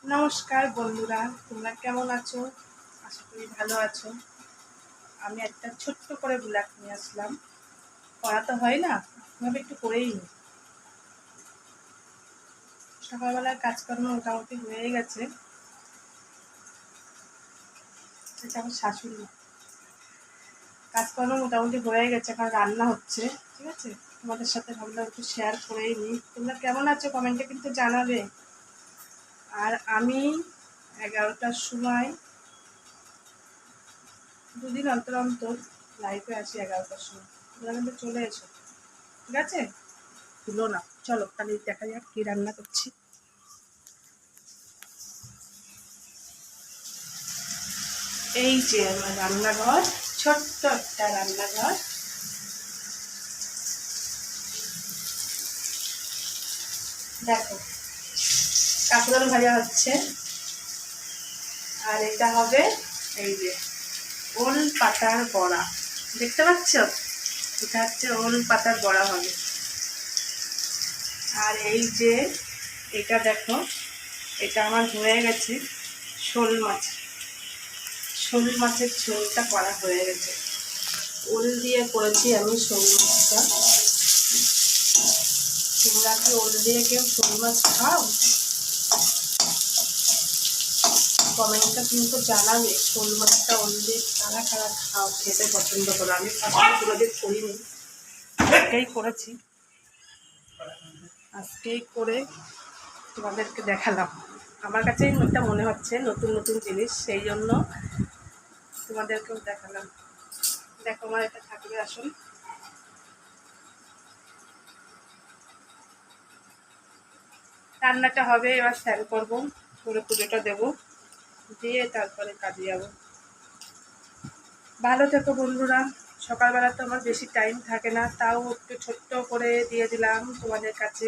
নমস্কার বন্ধুরা, তোমরা কেমন আছো? আশা করি ভালো আছো। আমি একটা ছোট্ট করে ব্লগ নিয়ে আসলাম। করা তো হয় না, ভাবে একটু করেই নি। সকালবেলার কাজকর্ম মোটামুটি হয়ে গেছে। এটা আমার শাশুড়ি। কাজকর্ম মোটামুটি হয়ে গেছে, এখন রান্না হচ্ছে। ঠিক আছে, তোমাদের সাথে ভাবলাম একটু শেয়ার করেই নি। তোমরা কেমন আছো কমেন্টে কিন্তু জানাবে। আর আমি 11টার সময়, দুদিন অন্তর অন্তর লাইভে আসি 11টার সময়। তোমরা কিন্তু চলে এসো, ঠিক আছে? তুলো না, চলো তাহলে দেখা যাক কি রান্না করছি। এই যে আমার রান্নাঘর, ছোট্ট একটা রান্নাঘর। দেখো, কাঁকরোল ভাজা হচ্ছে। আর এটা হবে এই যে ওল পাতার বড়া, দেখতে পাচ্ছ? এটা হচ্ছে ওল পাতার বড়া হবে। আর এই যে এটা দেখো, এটা আমার হয়ে গেছে শোল মাছ। শোল মাছের ঝোলটা করা হয়ে গেছে। ওল দিয়ে করেছি আমি শোল মাছটা। তোমরা কি ওল দিয়ে কেউ শোল মাছ খাও? কমেন্টটা কিন্তু জানাবে, শোল মাছটা ওল দিয়ে কারা কারা খাও, খেতে পছন্দ করো। আমি কোনোদিন করিনি, আজকেই করেছি। আজকেই করে তোমাদেরকে দেখালাম। আমার কাছেই এটা মনে হচ্ছে নতুন নতুন জিনিস, সেই জন্য তোমাদেরকেও দেখালাম। দেখো আমার এটা ঠাকুরের আসন। রান্নাটা হবে, এবার স্নান করবো, করে পুজোটা দেবো, দিয়ে তারপরে কাজে যাবো। ভালো থেকো বন্ধুরা। সকালবেলা তো আমার বেশি টাইম থাকে না, তাও একটু ছোট্ট করে দিয়ে দিলাম তোমাদের কাছে।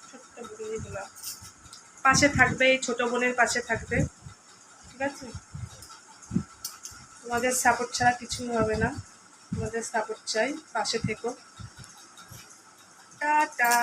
ছোট্ট দিয়ে দিলাম, পাশে থাকবে, এই ছোটো বোনের পাশে থাকবে, ঠিক আছে? তোমাদের সাপোর্ট ছাড়া কিছুই হবে না, তোমাদের সাপোর্ট চাই, পাশে থেকো। টাটা।